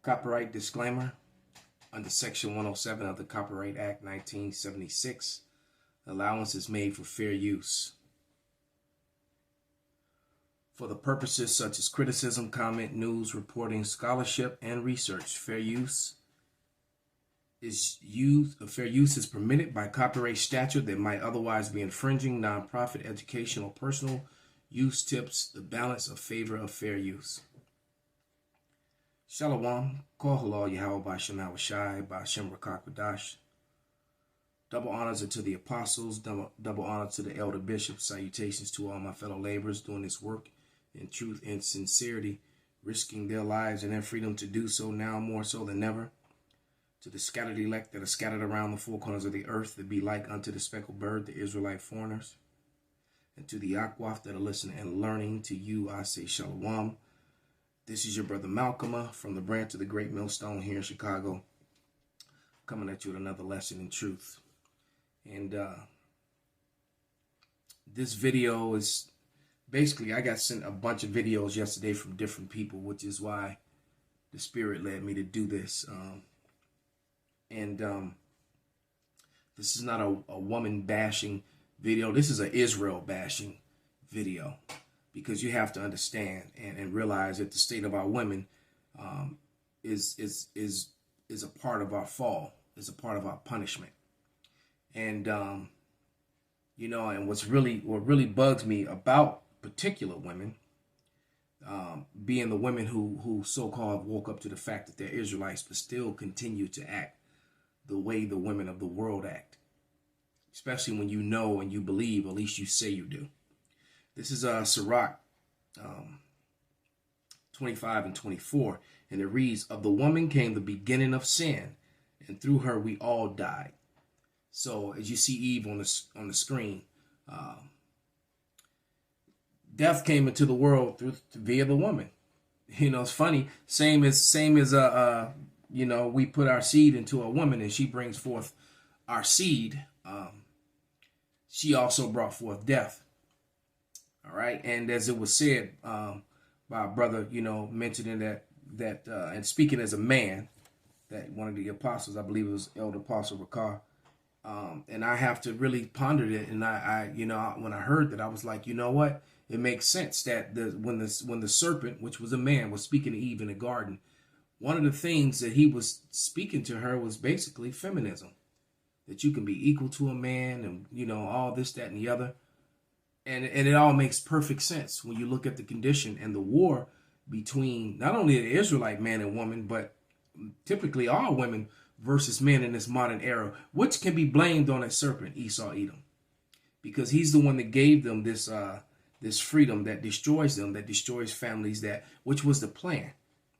Copyright disclaimer. Under Section 107 of the Copyright Act 1976, allowance is made for fair use. For the purposes such as criticism, comment, news, reporting, scholarship, and research, fair use is permitted by copyright statute that might otherwise be infringing nonprofit, educational, personal use tips the balance of favor of fair use. Shalom, Kol Halal Yahweh B'Shem Hawashai B'Shem Rakakwadash. Double honors to the apostles, double honor to the elder bishops. Salutations to all my fellow laborers doing this work in truth and sincerity, risking their lives and their freedom to do so now more so than ever. To the scattered elect that are scattered around the four corners of the earth, that be like unto the speckled bird, the Israelite foreigners. And to the Akwaf that are listening and learning, to you I say Shalom. This is your brother Malcolm from the branch of the Great Millstone here in Chicago, coming at you with another lesson in truth. And this video is basically, I got sent a bunch of videos yesterday from different people, which is why the Spirit led me to do this. This is not a woman bashing video. This is an Israel bashing video. Because you have to understand and realize that the state of our women is a part of our fall, is a part of our punishment. And you know, and what really bugs me about particular women, being the women who so-called woke up to the fact that they're Israelites, but still continue to act the way the women of the world act, especially when you know and you believe, at least you say you do. This is Sirach 25 and 24, and it reads, "Of the woman came the beginning of sin, and through her we all died." So as you see Eve on the screen, death came into the world via the woman. You know, it's funny. Same as you know, we put our seed into a woman, and she brings forth our seed. She also brought forth death. All right, and as it was said by a brother, you know, mentioning that and speaking as a man, that one of the apostles, I believe it was Elder Apostle Ricard, and I have to really ponder it. And I you know, when I heard that, I was like, you know what? It makes sense that when the serpent, which was a man, was speaking to Eve in the garden, one of the things that he was speaking to her was basically feminism, that you can be equal to a man, and you know, all this, that, and the other. And it all makes perfect sense when you look at the condition and the war between not only the Israelite man and woman, but typically all women versus men in this modern era, which can be blamed on that serpent, Esau, Edom, because he's the one that gave them this freedom that destroys them, that destroys families, which was the plan,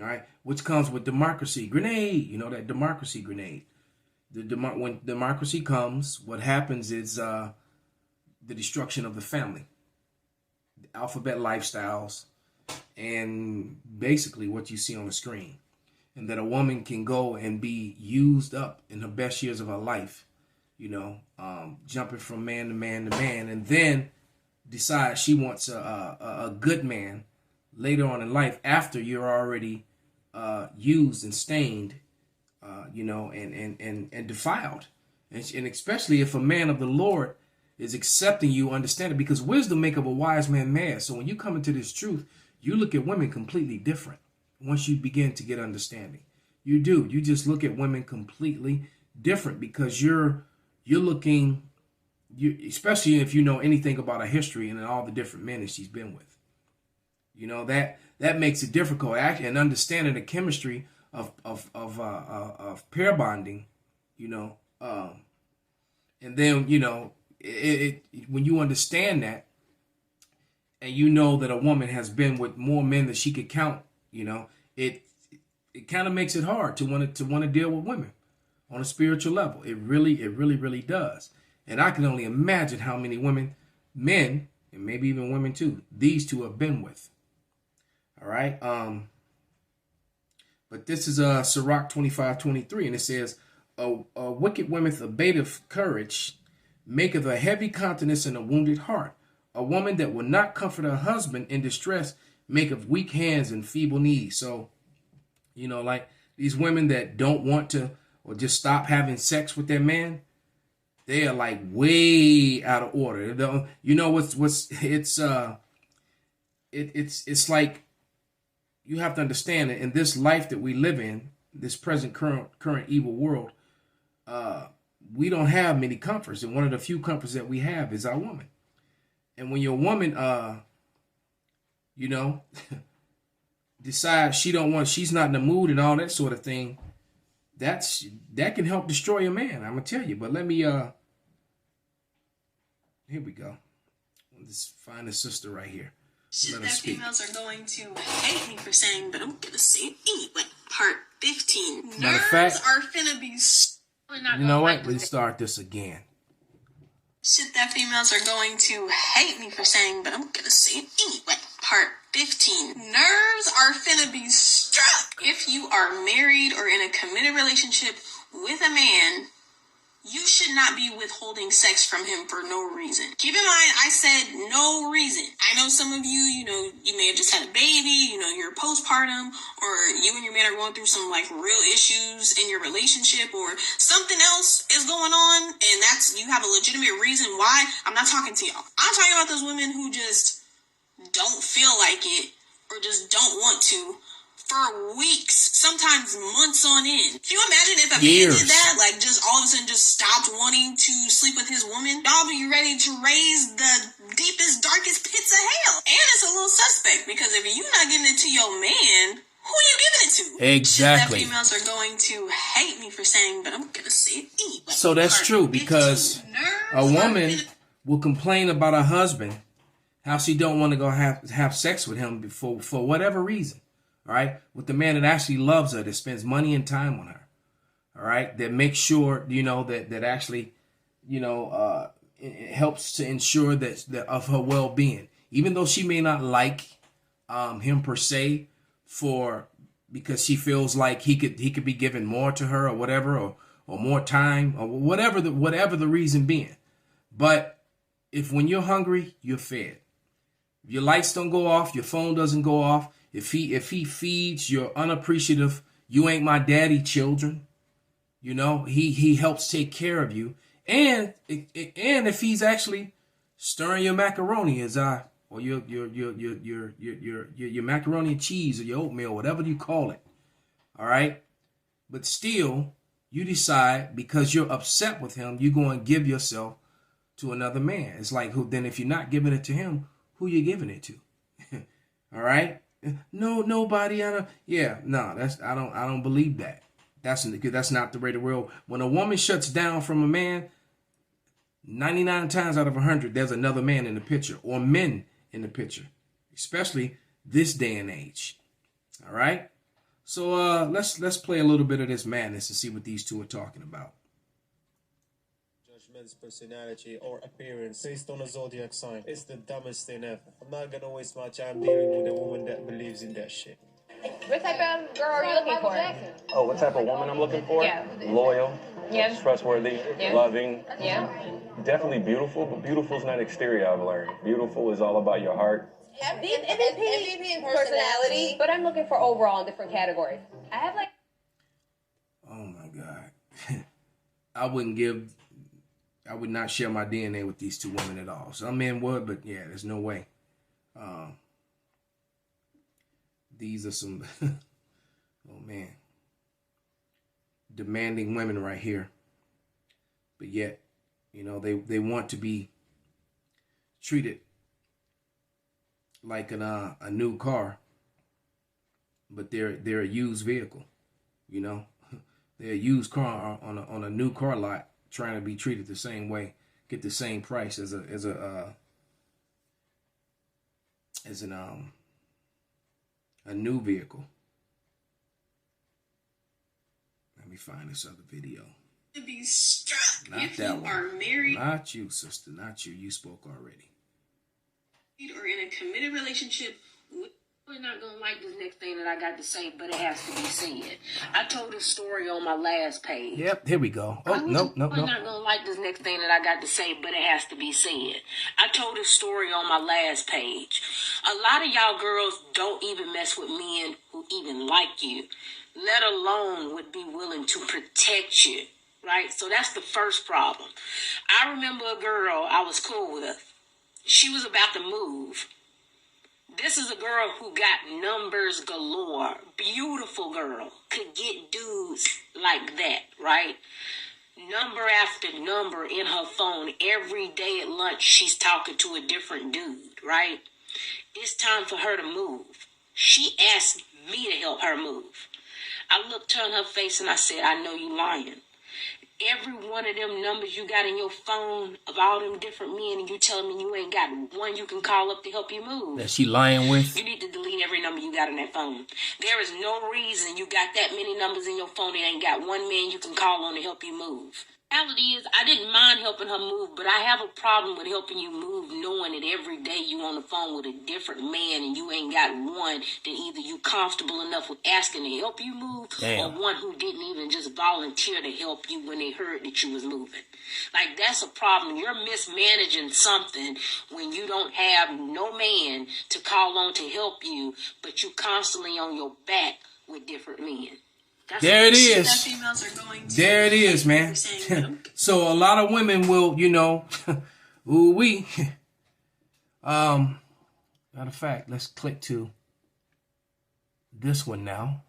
all right, which comes with democracy grenade, you know, that democracy grenade. When democracy comes, what happens is the destruction of the family, the alphabet lifestyles, and basically what you see on the screen. And that a woman can go and be used up in her best years of her life, you know, jumping from man to man to man, and then decide she wants a good man later on in life after you're already used and stained, you know, and defiled. And especially if a man of the Lord is accepting you, understand it, because wisdom make of a wise man mad. So when you come into this truth, you look at women completely different. Once you begin to get understanding, you do. You just look at women completely different, because you're looking, especially if you know anything about her history and all the different men that she's been with. You know, that makes it difficult, actually, and understanding the chemistry of pair bonding. You know, and then you know. When you understand that, and you know that a woman has been with more men than she could count, you know, it kind of makes it hard to want to deal with women on a spiritual level. It really does. And I can only imagine how many women, men, and maybe even women too, these two have been with. All right. But this is Sirach 25:23, and it says, "A wicked woman abateth courage, maketh a heavy countenance and a wounded heart. A woman that will not comfort her husband in distress maketh weak hands and feeble knees." So, you know, like These women that don't want to or just stop having sex with their man, they are like way out of order. You know it's like, you have to understand that in this life that we live in, this present current evil world, we don't have many comforts, and one of the few comforts that we have is our woman. And when your woman you know, decides she's not in the mood and all that sort of thing, that can help destroy a man, I'm gonna tell you. But let me here we go. Let's find a sister right here. Shit that females are going to hate me for saying, but I'm gonna say it anyway. Part 15. Nerves are finna be. You know what? Let's start this again. Shit that females are going to hate me for saying, but I'm gonna say it anyway. Part 15. Nerves are finna be struck. If you are married or in a committed relationship with a man, you should not be withholding sex from him for no reason. Keep in mind, I said no reason. I know some of you, you know, you may have just had a baby, you know, you're postpartum, or you and your man are going through some like real issues in your relationship, or something else is going on, and you have a legitimate reason why. I'm not talking to y'all. I'm talking about those women who just don't feel like it, or just don't want to, for weeks, sometimes months on end. Can you imagine if a man did that? Like, just all of a sudden just stopped wanting to sleep with his woman? Y'all be ready to raise the deepest, darkest pits of hell. And it's a little suspect, because if you're not giving it to your man, who are you giving it to? Exactly. Shit that females are going to hate me for saying, but I'm going to say it anyway. So that's true, because a woman will complain about her husband, how she don't want to go have sex with him for whatever reason. All right, with the man that actually loves her, that spends money and time on her. All right, that makes sure, you know, that actually, you know, it helps to ensure that of her well-being, even though she may not like him per se, because she feels like he could be giving more to her or whatever, or more time, or whatever the reason being. But if when you're hungry, you're fed. If your lights don't go off, your phone doesn't go off. If he feeds your unappreciative, you ain't my daddy children, you know, he helps take care of you. And if he's actually stirring your macaroni or your macaroni and cheese, or your oatmeal, whatever you call it. All right. But still, you decide, because you're upset with him, you're going to give yourself to another man. It's like, then if you're not giving it to him, who you giving it to? All right. No, nobody. I don't believe that. That's not the way the world. When a woman shuts down from a man, 99 times out of 100, there's another man in the picture, or men in the picture, especially this day and age. All right. So let's play a little bit of this madness and see what these two are talking about. Judgment's personality or appearance based on a zodiac sign. It's the dumbest thing ever. I'm not gonna waste my time dealing with a woman that believes in that shit. What type of girl are you looking for? Oh, what type of woman I'm looking for? Yeah. Loyal. Yeah. Trustworthy. Yeah. Loving. Yeah. Definitely beautiful, but beautiful is not exterior, I've learned. Beautiful is all about your heart. MVP and personality, but I'm looking for overall in different categories. I have like... Oh my God. I would not share my DNA with these two women at all. Some men would, but yeah, there's no way. These are some, oh man, demanding women right here. But yet, you know, they want to be treated like a new car, but they're a used vehicle. You know, they're a used car on a new car lot, trying to be treated the same way, get the same price as a new vehicle. Let me find this other video. To be struck. Not if that you one. are married, not you, sister, not you. You spoke already. Or in a committed relationship with... You're not gonna like this next thing that I got to say, but it has to be said. I told a story on my last page. Yep, here we go. Oh, nope. You're not gonna like this next thing that I got to say, but it has to be said. I told a story on my last page. A lot of y'all girls don't even mess with men who even like you, let alone would be willing to protect you, right? So that's the first problem. I remember a girl I was cool with. She was about to move. This is a girl who got numbers galore. Beautiful girl. Could get dudes like that, right? Number after number in her phone. Every day at lunch, she's talking to a different dude, right? It's time for her to move. She asked me to help her move. I looked her in her face and I said, I know you lying. Every one of them numbers you got in your phone of all them different men, and you telling me you ain't got one you can call up to help you move. That she lying with? You need to delete every number you got in that phone. There is no reason you got that many numbers in your phone and ain't got one man you can call on to help you move. The reality is, I didn't mind helping her move, but I have a problem with helping you move knowing that every day you on the phone with a different man and you ain't got one that either you comfortable enough with asking to help you move, or one who didn't even just volunteer to help you when they heard that you was moving. Like, that's a problem. You're mismanaging something when you don't have no man to call on to help you, but you constantly on your back with different men. There it is. There it is, man. So a lot of women will, you know, ooh-wee. Matter of fact, let's click to this one now.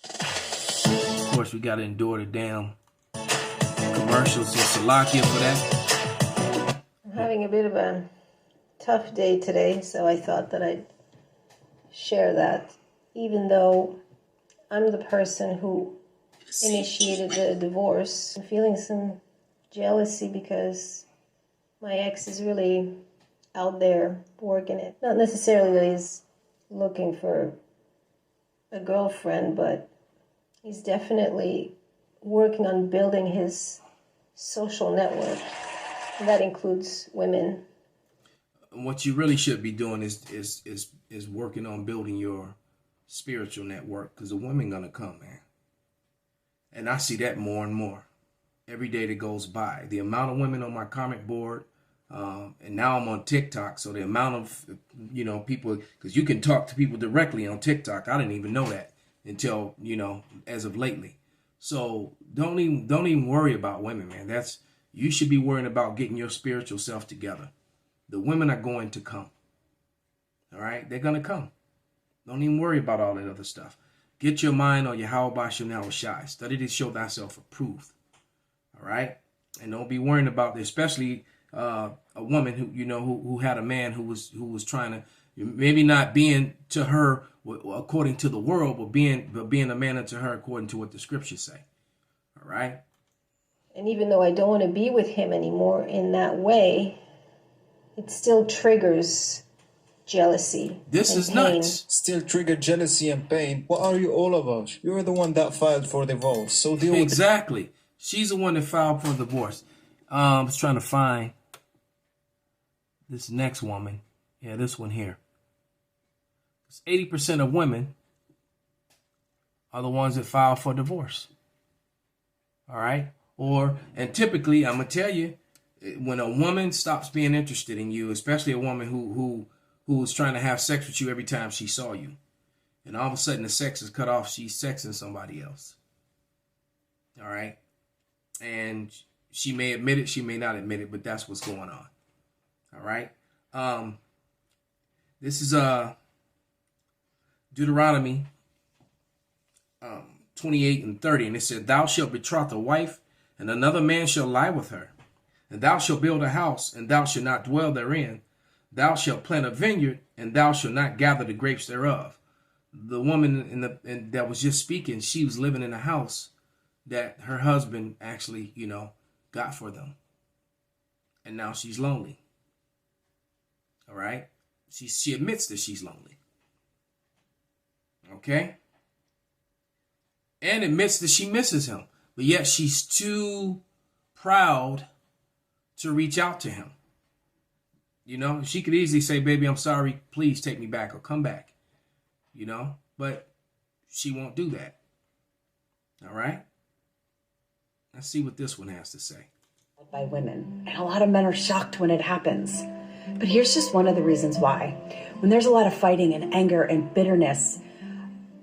Of course, we got to endure the damn commercials. So Salakia for that. I'm having a bit of a tough day today, so I thought that I'd share that. Even though I'm the person who initiated the divorce, I'm feeling some jealousy because my ex is really out there working it. Not necessarily that he's looking for a girlfriend, but he's definitely working on building his social network. And that includes women. What you really should be doing is working on building your spiritual network, because the women gonna come, man. And I see that more and more every day that goes by. The amount of women on my comment board, and now I'm on TikTok, so the amount of, you know, people, because you can talk to people directly on TikTok. I didn't even know that until, you know, as of lately. So don't even worry about women, man. You should be worrying about getting your spiritual self together. The women are going to come. All right, they're gonna come. Don't even worry about all that other stuff. Get your mind on your how Bashim now shy. Study to show thyself approved. All right? And don't be worrying about this, especially a woman who, you know, who had a man who was trying to, maybe not being to her according to the world, but being a man unto her according to what the scriptures say. All right? And even though I don't want to be with him anymore in that way, it still triggers jealousy. This is pain. nuts. Still trigger jealousy and pain. What are you all about? You're the one that filed for divorce. So deal with Exactly. She's the one that filed for divorce. I was trying to find this next woman. Yeah, this one here. 80% of women are the ones that file for divorce. All right? And typically, I'm going to tell you, when a woman stops being interested in you, especially a woman who was trying to have sex with you every time she saw you, and all of a sudden the sex is cut off, she's sexing somebody else. All right? And she may admit it, she may not admit it, but that's what's going on. All right? This is Deuteronomy 28 and 30, and it said, "Thou shalt betroth a wife, and another man shall lie with her. And thou shalt build a house, and thou shalt not dwell therein. Thou shalt plant a vineyard, and thou shalt not gather the grapes thereof." The woman that was just speaking, she was living in a house that her husband actually, you know, got for them. And now she's lonely. All right? She admits that she's lonely. Okay? And admits that she misses him. But yet she's too proud to reach out to him. You know, she could easily say, baby, I'm sorry, please take me back or come back. You know, but she won't do that. All right. Let's see what this one has to say. By women. And a lot of men are shocked when it happens. But here's just one of the reasons why. When there's a lot of fighting and anger and bitterness,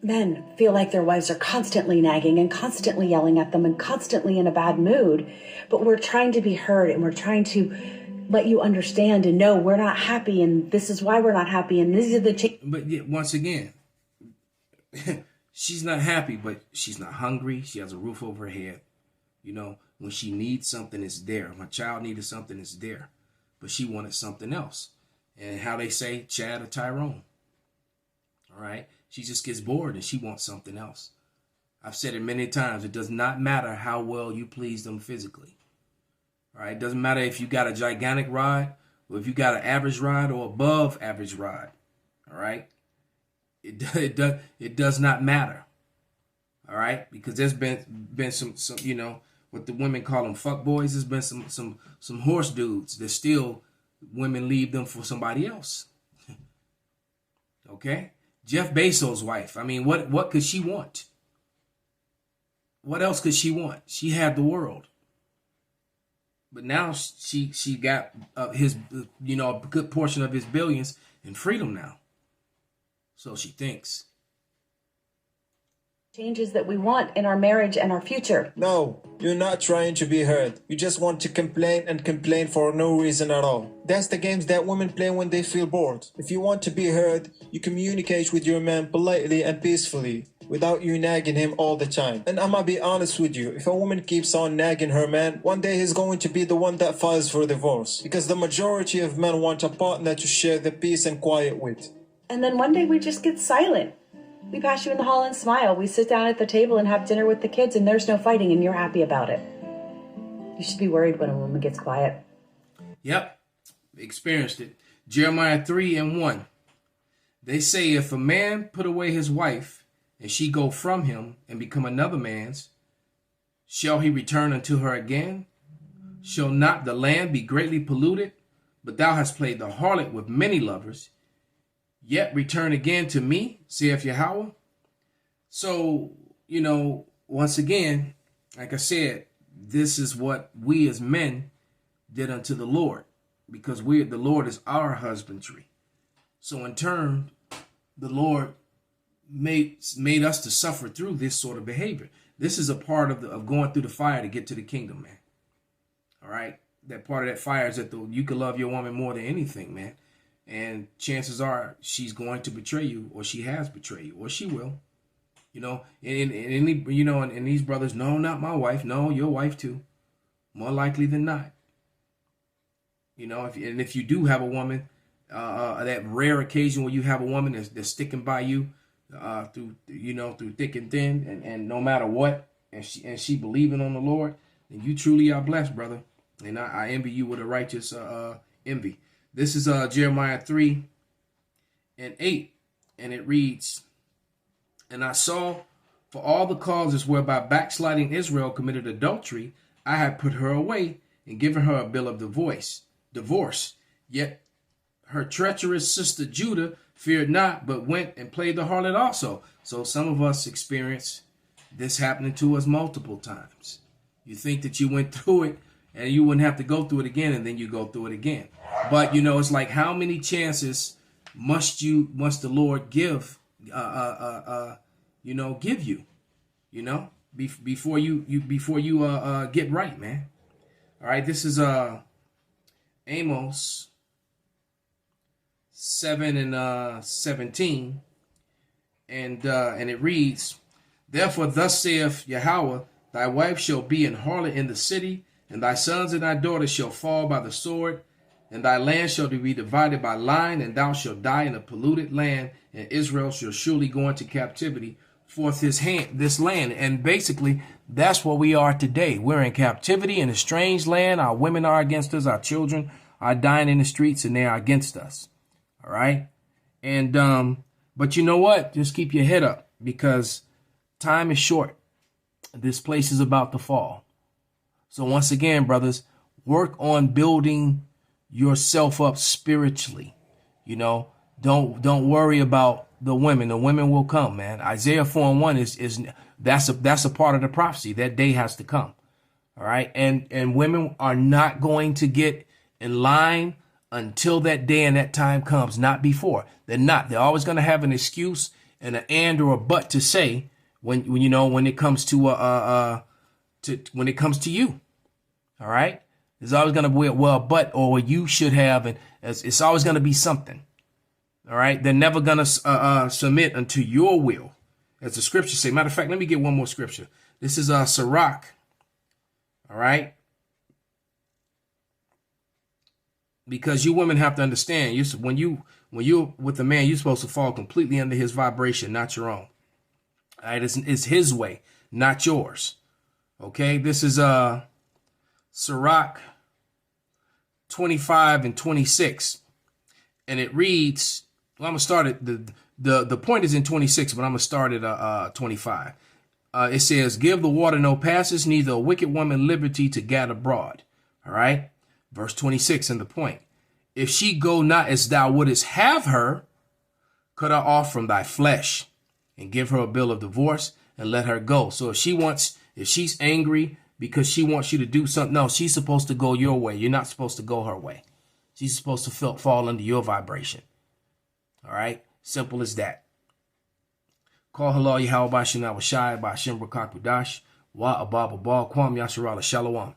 men feel like their wives are constantly nagging and constantly yelling at them and constantly in a bad mood. But we're trying to be heard and we're trying to let you understand and know we're not happy and this is why we're not happy and these are the changes. But yet, once again, she's not happy, but she's not hungry. She has a roof over her head. You know, when she needs something, it's there. My child needed something, it's there. But she wanted something else. And how they say, Chad or Tyrone. All right. She just gets bored and she wants something else. I've said it many times. It does not matter how well you please them physically. All right. It doesn't matter if you got a gigantic rod or if you got an average rod or above average rod. All right. It does not matter. All right. Because there's been some, you know, what the women call them fuck boys. There's been some horse dudes that still women leave them for somebody else. Okay. Jeff Bezos' wife. I mean, what could she want? What else could she want? She had the world. But now she got his, you know, a good portion of his billions and freedom now. So she thinks. Changes that we want in our marriage and our future. No, you're not trying to be heard. You just want to complain and complain for no reason at all. That's the games that women play when they feel bored. If you want to be heard, you communicate with your man politely and peacefully, without you nagging him all the time. And I'ma be honest with you, if a woman keeps on nagging her man, one day he's going to be the one that files for divorce. Because the majority of men want a partner to share the peace and quiet with. And then one day we just get silent. We pass you in the hall and smile. We sit down at the table and have dinner with the kids and there's no fighting and you're happy about it. You should be worried when a woman gets quiet. Yep. Experienced it. Jeremiah 3:1. They say if a man put away his wife and she go from him and become another man's, shall he return unto her again? Shall not the land be greatly polluted? But thou hast played the harlot with many lovers. Yet return again to me, saith Yahweh. So, you know, once again, like I said, this is what we as men did unto the Lord, because the Lord is our husbandry. So in turn, the Lord made us to suffer through this sort of behavior. This is a part of going through the fire to get to the kingdom, man. All right. That part of that fire is that you can love your woman more than anything, man. And chances are she's going to betray you, or she has betrayed you, or she will. You know, and these brothers, no, not my wife. No, your wife too. More likely than not. You know, if you do have a woman, that rare occasion where you have a woman that's sticking by you through thick and thin, and no matter what, and she believing on the Lord, then you truly are blessed, brother. And I envy you with a righteous envy. This is Jeremiah 3:8, and it reads, and I saw for all the causes whereby backsliding Israel committed adultery, I have put her away and given her a bill of divorce. Yet her treacherous sister Judah feared not, but went and played the harlot also. So some of us experience this happening to us multiple times. You think that you went through it and you wouldn't have to go through it again, and then you go through it again. But, you know, it's like, how many chances must the Lord give you, you know, before you get right, man. All right. This is Amos 7:17. And it reads, therefore, thus saith Yahweh, thy wife shall be an harlot in the city, and thy sons and thy daughters shall fall by the sword, and thy land shall be divided by line, and thou shalt die in a polluted land, and Israel shall surely go into captivity forth this land. And basically, that's where we are today. We're in captivity in a strange land. Our women are against us. Our children are dying in the streets, and they are against us. All right. And but you know what? Just keep your head up, because time is short. This place is about to fall. So once again, brothers, work on building yourself up spiritually. You know, don't worry about the women. The women will come, man. Isaiah 4:1 is that's a part of the prophecy. That day has to come. All right. And women are not going to get in line until that day and that time comes, not before. They're not. They're always going to have an excuse and an and or a but to say when you know, when it comes to when it comes to you. All right. There's always going to be but or you should have, and it's always going to be something. All right. They're never going to submit unto your will, as the scriptures say. Matter of fact, let me get one more scripture. This is Sirach. All right. Because you women have to understand, when you're with a man, you're supposed to fall completely under his vibration, not your own. All right. It's his way, not yours. Okay. This is Sirach 25 and 26. And it reads, well, I'm going to start at the point is in 26, but I'm going to start at 25. It says, give the water no passes, neither a wicked woman liberty to gather abroad. All right. Verse 26 in the point. If she go not as thou wouldest have her, cut her off from thy flesh and give her a bill of divorce and let her go. So if she's angry because she wants you to do something, no, she's supposed to go your way. You're not supposed to go her way. She's supposed to fall under your vibration. All right. Simple as that. Call halal Yahweh Bashim Awashai Bashim Rakak Budash Wa Ababa Bal Kwam Yasharala Shalom.